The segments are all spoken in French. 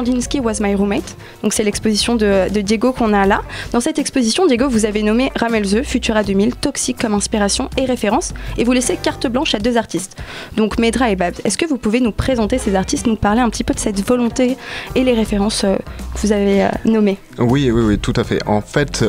Kandinsky Was My Roommate. Donc c'est l'exposition de Diego qu'on a là. Dans cette exposition, Diego, vous avez nommé Ramelzeu, Futura 2000, Toxic comme inspiration et référence, et vous laissez carte blanche à 2 artistes. Donc Medra et Babs, est-ce que vous pouvez nous présenter ces artistes, nous parler un petit peu de cette volonté et les références que vous avez nommées? Oui, tout à fait. En fait,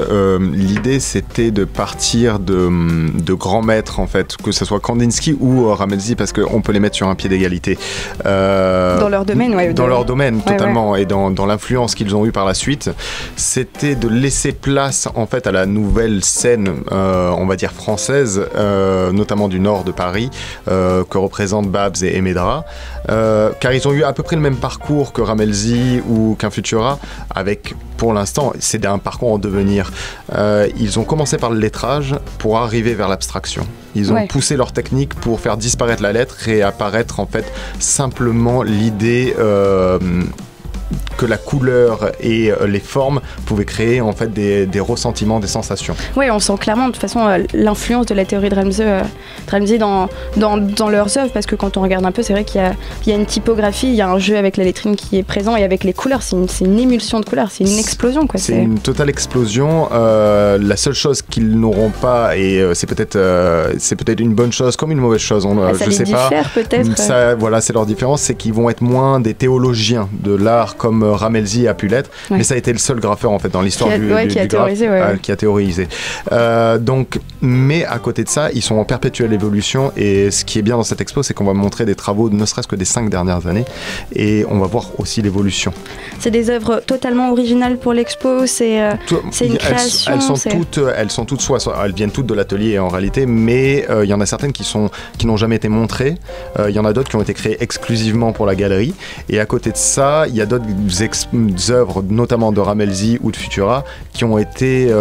l'idée c'était de partir de grands maîtres, en fait, que ce soit Kandinsky ou Ramelzi, parce qu'on peut les mettre sur un pied d'égalité. Dans leur domaine, ouais. Dans leur domaine, totalement, ouais. Et dans l'influence qu'ils ont eue par la suite, c'était de laisser place, en fait, à la nouvelle scène, on va dire française, notamment du nord de Paris, que représentent Babs et Medra, car ils ont eu à peu près le même parcours que Ramelzi ou qu'un Futura, avec, pour l'instant, c'est un parcours en devenir. Ils ont commencé par le lettrage pour arriver vers l'abstraction. Ils ont poussé leur technique pour faire disparaître la lettre et apparaître en fait simplement l'idée que la couleur et les formes pouvaient créer en fait des ressentiments, des sensations. Oui, on sent clairement de toute façon l'influence de la théorie de Ramsey dans leurs œuvres, parce que quand on regarde un peu, c'est vrai qu'il y a une typographie, il y a un jeu avec la lettrine qui est présent, et avec les couleurs, c'est une émulsion de couleurs, c'est une explosion, quoi. C'est une totale explosion. La seule chose qu'ils n'auront pas, et c'est peut-être une bonne chose comme une mauvaise chose, ça je sais pas. Peut-être. Ça, voilà, c'est leur différence, c'est qu'ils vont être moins des théologiens de l'art comme Ramelzi a pu l'être, mais ça a été le seul graffeur en fait dans l'histoire du graphe qui a théorisé. Donc, mais à côté de ça, ils sont en perpétuelle évolution, et ce qui est bien dans cette expo, c'est qu'on va montrer des travaux, ne serait-ce que des 5 dernières années, et on va voir aussi l'évolution. C'est des œuvres totalement originales pour l'expo, c'est une création. Elles sont toutes soit elles viennent toutes de l'atelier en réalité, mais il y en a certaines qui n'ont jamais été montrées. Il y en a d'autres qui ont été créées exclusivement pour la galerie, et à côté de ça, il y a d'autres œuvres, notamment de Ramelzi ou de Futura, qui ont été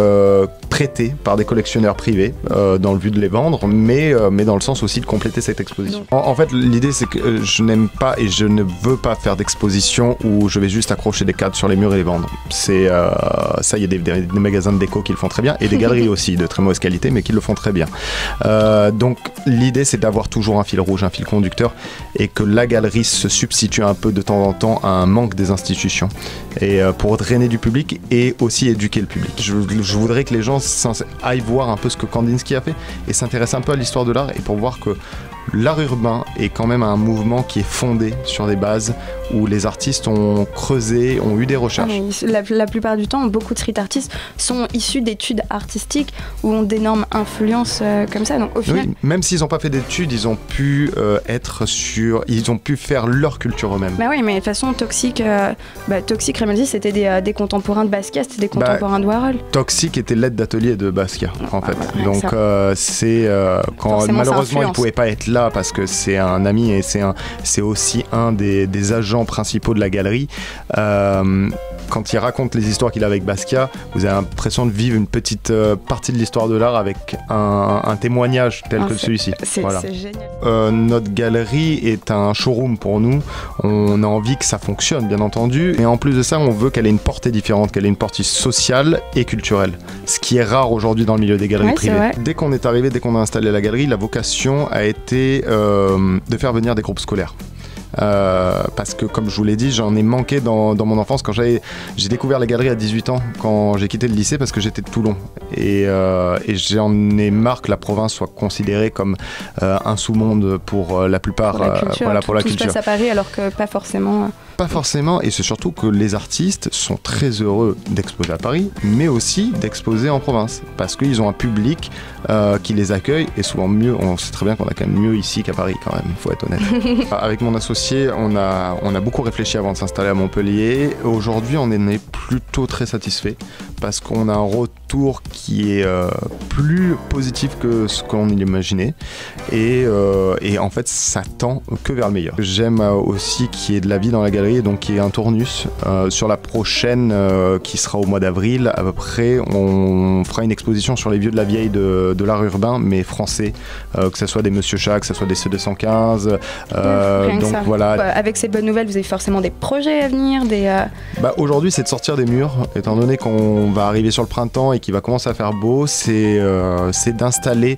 prêtées par des collectionneurs privés dans le but de les vendre, mais dans le sens aussi de compléter cette exposition. En fait, l'idée c'est que je n'aime pas et je ne veux pas faire d'exposition où je vais juste accrocher des cadres sur les murs et les vendre. C'est ça, il y a des magasins de déco qui le font très bien, et des galeries aussi de très mauvaise qualité, mais qui le font très bien. Donc l'idée c'est d'avoir toujours un fil rouge, un fil conducteur, et que la galerie se substitue un peu de temps en temps à un manque des institutions, et pour drainer du public et aussi éduquer le public. Je voudrais que les gens aillent voir un peu ce que Kandinsky a fait et s'intéressent un peu à l'histoire de l'art, et pour voir que l'art urbain est quand même un mouvement qui est fondé sur des bases où les artistes ont creusé, ont eu des recherches. La plupart du temps, beaucoup de street artistes sont issus d'études artistiques ou ont d'énormes influences comme ça. Donc, au final... Oui, même s'ils n'ont pas fait d'études, ils ont pu ils ont pu faire leur culture eux-mêmes. Bah oui, mais de toute façon, Toxic, Ramelzi, c'était des contemporains de Basquiat, c'était des contemporains de Warhol. Toxic était l'aide d'atelier de Basquiat, en fait. Voilà, donc c'est quand malheureusement il ne pouvait pas être là parce que c'est un ami et c'est aussi un des agents principaux de la galerie. Quand il raconte les histoires qu'il a avec Basquiat, vous avez l'impression de vivre une petite partie de l'histoire de l'art avec un témoignage tel que celui-ci. C'est génial. Notre galerie est un showroom pour nous. On a envie que ça fonctionne, bien entendu. Mais en plus de ça, on veut qu'elle ait une portée différente, qu'elle ait une portée sociale et culturelle. Ce qui est rare aujourd'hui dans le milieu des galeries privées. Dès qu'on est arrivé, dès qu'on a installé la galerie, la vocation a été de faire venir des groupes scolaires. Parce que comme je vous l'ai dit, j'en ai manqué dans mon enfance. Quand j'ai découvert la galerie à 18 ans, quand j'ai quitté le lycée, parce que j'étais de Toulon, et j'en ai marre que la province soit considérée comme un sous-monde pour la plupart, pour la culture. Tout se passe à Paris alors que pas forcément. Pas forcément, et c'est surtout que les artistes sont très heureux d'exposer à Paris, mais aussi d'exposer en province, parce qu'ils ont un public qui les accueille, et souvent mieux. On sait très bien qu'on a quand même mieux ici qu'à Paris, quand même, il faut être honnête. Avec mon associé, on a beaucoup réfléchi avant de s'installer à Montpellier. Aujourd'hui, on en est plutôt très satisfait, parce qu'on a un retour qui est plus positif que ce qu'on imaginait, et en fait, ça tend que vers le meilleur. J'aime aussi qu'il y ait de la vie dans la galerie, donc qui est un tournus. Sur la prochaine, qui sera au mois d'avril, à peu près, on fera une exposition sur les vieux de la vieille de l'art urbain, mais français, que ce soit des Monsieur Chat, que ce soit des C215. Donc voilà. Avec ces bonnes nouvelles, vous avez forcément des projets à venir, Aujourd'hui, c'est de sortir des murs, étant donné qu'on va arriver sur le printemps et qui va commencer à faire beau, c'est d'installer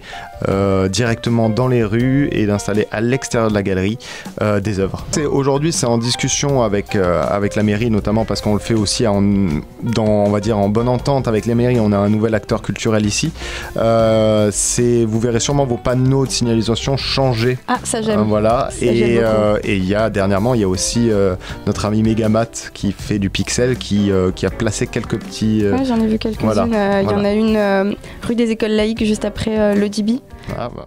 directement dans les rues et d'installer à l'extérieur de la galerie des œuvres. Aujourd'hui, c'est en discussion avec la mairie, notamment parce qu'on le fait aussi on va dire en bonne entente avec les mairies. On a un nouvel acteur culturel ici. Vous verrez sûrement vos panneaux de signalisation changer. Ah, ça j'aime. Voilà. Ça, j'aime Dernièrement, il y a aussi notre ami Megamat qui fait du pixel, qui a placé quelques petits... Ouais, j'en ai vu quelques-unes. Voilà. Il y en a une rue des Écoles Laïques juste après le DB. Ah, bah.